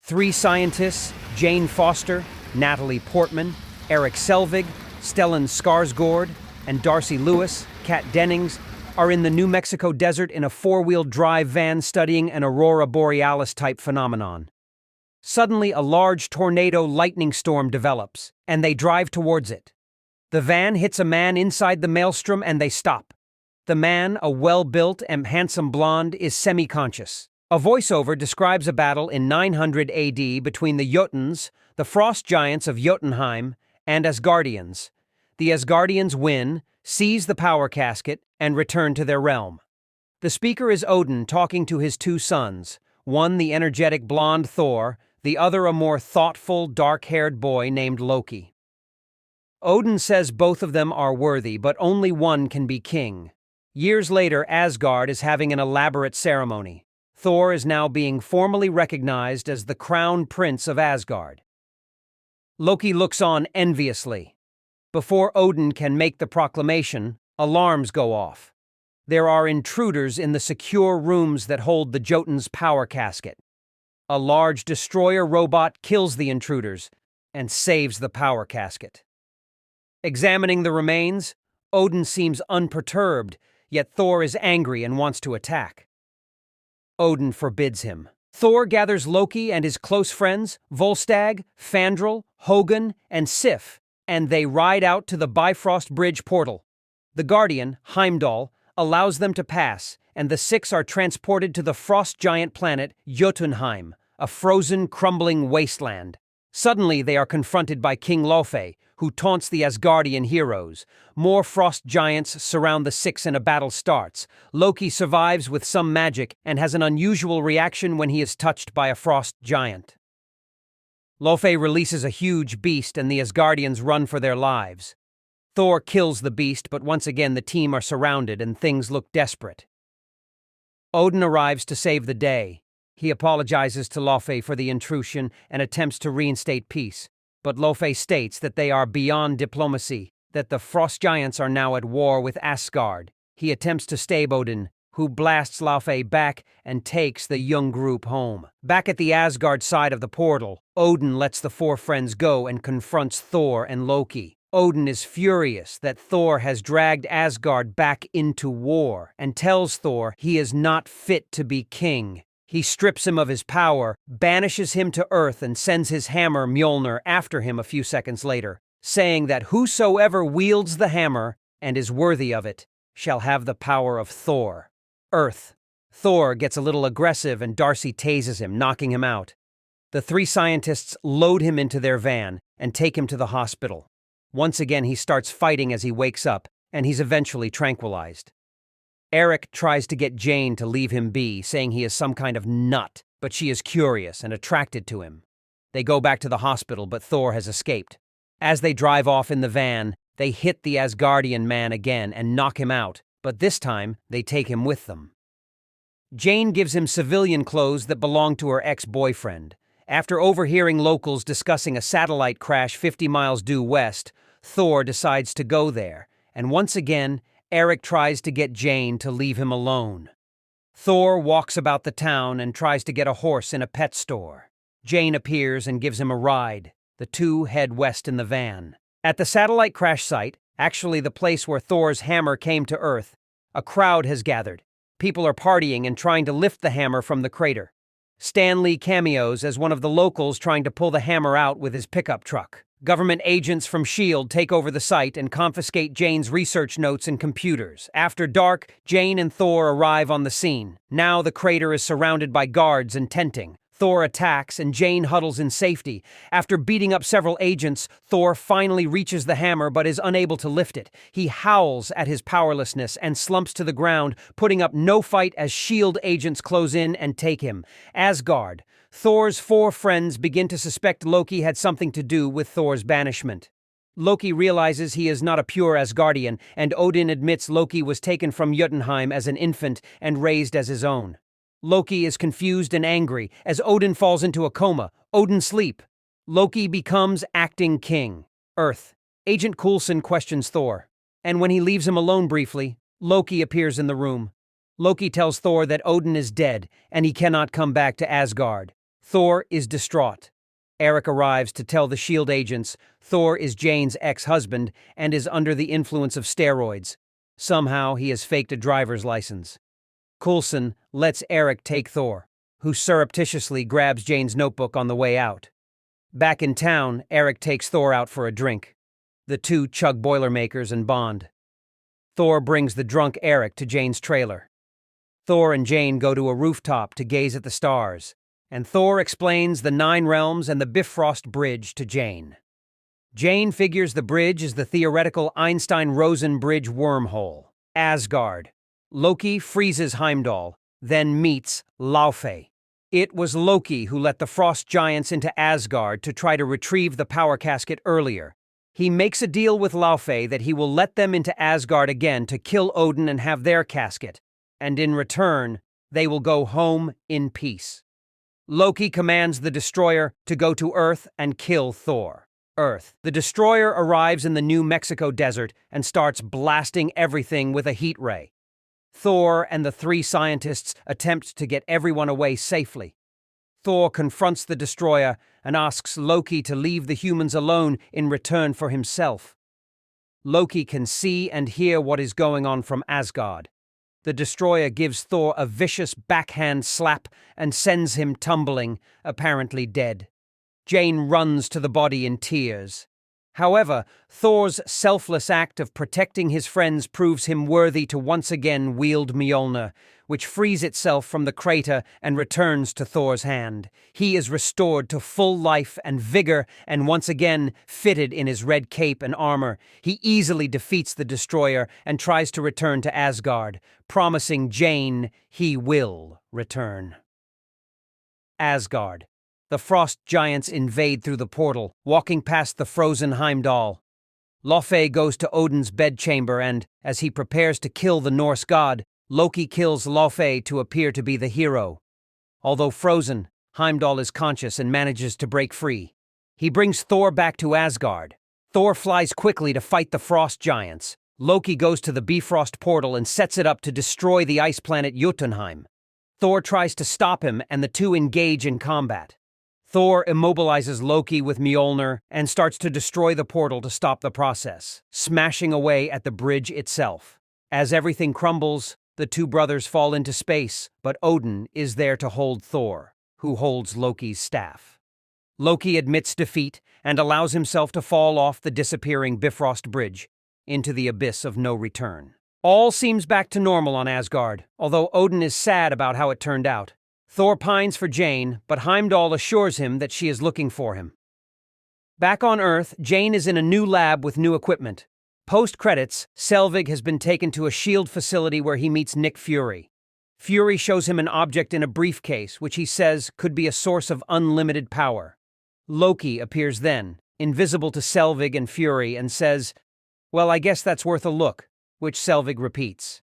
Three scientists, Jane Foster, Natalie Portman, Eric Selvig, Stellan Skarsgård, and Darcy Lewis, Kat Dennings, are in the New Mexico desert in a four-wheel drive van studying an aurora borealis-type phenomenon. Suddenly, a large tornado lightning storm develops, and they drive towards it. The van hits a man inside the maelstrom and they stop. The man, a well-built and handsome blonde, is semi-conscious. A voiceover describes a battle in 900 AD between the Jotuns, the frost giants of Jotunheim, and Asgardians. The Asgardians win, seize the power casket, and return to their realm. The speaker is Odin talking to his two sons, one the energetic blonde Thor, the other a more thoughtful, dark-haired boy named Loki. Odin says both of them are worthy, but only one can be king. Years later, Asgard is having an elaborate ceremony. Thor is now being formally recognized as the crown prince of Asgard. Loki looks on enviously. Before Odin can make the proclamation, alarms go off. There are intruders in the secure rooms that hold the Jotun's power casket. A large destroyer robot kills the intruders and saves the power casket. Examining the remains, Odin seems unperturbed, yet Thor is angry and wants to attack. Odin forbids him. Thor gathers Loki and his close friends, Volstagg, Fandral, Hogun, and Sif, and they ride out to the Bifrost Bridge portal. The Guardian, Heimdall, allows them to pass, and the six are transported to the frost giant planet Jotunheim, a frozen, crumbling wasteland. Suddenly, they are confronted by King Lofe, who taunts the Asgardian heroes. More frost giants surround the six and a battle starts. Loki survives with some magic and has an unusual reaction when he is touched by a frost giant. Lofe releases a huge beast and the Asgardians run for their lives. Thor kills the beast, but once again the team are surrounded and things look desperate. Odin arrives to save the day. He apologizes to Lofe for the intrusion and attempts to reinstate peace. But Lofe states that they are beyond diplomacy, that the frost giants are now at war with Asgard. He attempts to stave Odin, who blasts Lofe back and takes the young group home. Back at the Asgard side of the portal, Odin lets the four friends go and confronts Thor and Loki. Odin is furious that Thor has dragged Asgard back into war and tells Thor he is not fit to be king. He strips him of his power, banishes him to Earth, and sends his hammer Mjolnir after him a few seconds later, saying that whosoever wields the hammer and is worthy of it shall have the power of Thor. Earth. Thor gets a little aggressive and Darcy tases him, knocking him out. The three scientists load him into their van and take him to the hospital. Once again he starts fighting as he wakes up, and he's eventually tranquilized. Eric tries to get Jane to leave him be, saying he is some kind of nut, but she is curious and attracted to him. They go back to the hospital, but Thor has escaped. As they drive off in the van, they hit the Asgardian man again and knock him out, but this time they take him with them. Jane gives him civilian clothes that belong to her ex-boyfriend. After overhearing locals discussing a satellite crash 50 miles due west, Thor decides to go there, and once again, Eric tries to get Jane to leave him alone. Thor walks about the town and tries to get a horse in a pet store. Jane appears and gives him a ride. The two head west in the van. At the satellite crash site, actually the place where Thor's hammer came to Earth, a crowd has gathered. People are partying and trying to lift the hammer from the crater. Stan Lee cameos as one of the locals trying to pull the hammer out with his pickup truck. Government agents from S.H.I.E.L.D. take over the site and confiscate Jane's research notes and computers. After dark, Jane and Thor arrive on the scene. Now the crater is surrounded by guards and tenting. Thor attacks and Jane huddles in safety. After beating up several agents, Thor finally reaches the hammer but is unable to lift it. He howls at his powerlessness and slumps to the ground, putting up no fight as S.H.I.E.L.D. agents close in and take him. Asgard. Thor's four friends begin to suspect Loki had something to do with Thor's banishment. Loki realizes he is not a pure Asgardian, and Odin admits Loki was taken from Jotunheim as an infant and raised as his own. Loki is confused and angry as Odin falls into a coma. Odin sleep. Loki becomes acting king. Earth. Agent Coulson questions Thor, and when he leaves him alone briefly, Loki appears in the room. Loki tells Thor that Odin is dead and he cannot come back to Asgard. Thor is distraught. Eric arrives to tell the S.H.I.E.L.D. agents Thor is Jane's ex-husband and is under the influence of steroids. Somehow, he has faked a driver's license. Coulson lets Eric take Thor, who surreptitiously grabs Jane's notebook on the way out. Back in town, Eric takes Thor out for a drink. The two chug Boilermakers and bond. Thor brings the drunk Eric to Jane's trailer. Thor and Jane go to a rooftop to gaze at the stars, and Thor explains the 9 realms and the Bifrost Bridge to Jane. Jane figures the bridge is the theoretical Einstein-Rosen bridge wormhole, Asgard. Loki freezes Heimdall, then meets Laufey. It was Loki who let the frost giants into Asgard to try to retrieve the power casket earlier. He makes a deal with Laufey that he will let them into Asgard again to kill Odin and have their casket, and in return, they will go home in peace. Loki commands the destroyer to go to Earth and kill Thor. Earth. The destroyer arrives in the New Mexico desert and starts blasting everything with a heat ray. Thor and the 3 scientists attempt to get everyone away safely. Thor confronts the destroyer and asks Loki to leave the humans alone in return for himself. Loki can see and hear what is going on from Asgard. The destroyer gives Thor a vicious backhand slap and sends him tumbling, apparently dead. Jane runs to the body in tears. However, Thor's selfless act of protecting his friends proves him worthy to once again wield Mjolnir, which frees itself from the crater and returns to Thor's hand. He is restored to full life and vigor and once again fitted in his red cape and armor. He easily defeats the destroyer and tries to return to Asgard, promising Jane he will return. Asgard. The frost giants invade through the portal, walking past the frozen Heimdall. Laufey goes to Odin's bedchamber and, as he prepares to kill the Norse god, Loki kills Laufey to appear to be the hero. Although frozen, Heimdall is conscious and manages to break free. He brings Thor back to Asgard. Thor flies quickly to fight the frost giants. Loki goes to the Bifrost portal and sets it up to destroy the ice planet Jotunheim. Thor tries to stop him and the two engage in combat. Thor immobilizes Loki with Mjolnir and starts to destroy the portal to stop the process, smashing away at the bridge itself. As everything crumbles, the two brothers fall into space, but Odin is there to hold Thor, who holds Loki's staff. Loki admits defeat and allows himself to fall off the disappearing Bifrost Bridge into the abyss of no return. All seems back to normal on Asgard, although Odin is sad about how it turned out. Thor pines for Jane, but Heimdall assures him that she is looking for him. Back on Earth, Jane is in a new lab with new equipment. Post-credits, Selvig has been taken to a S.H.I.E.L.D. facility where he meets Nick Fury. Fury shows him an object in a briefcase, which he says could be a source of unlimited power. Loki appears then, invisible to Selvig and Fury, and says, "Well, I guess that's worth a look," which Selvig repeats.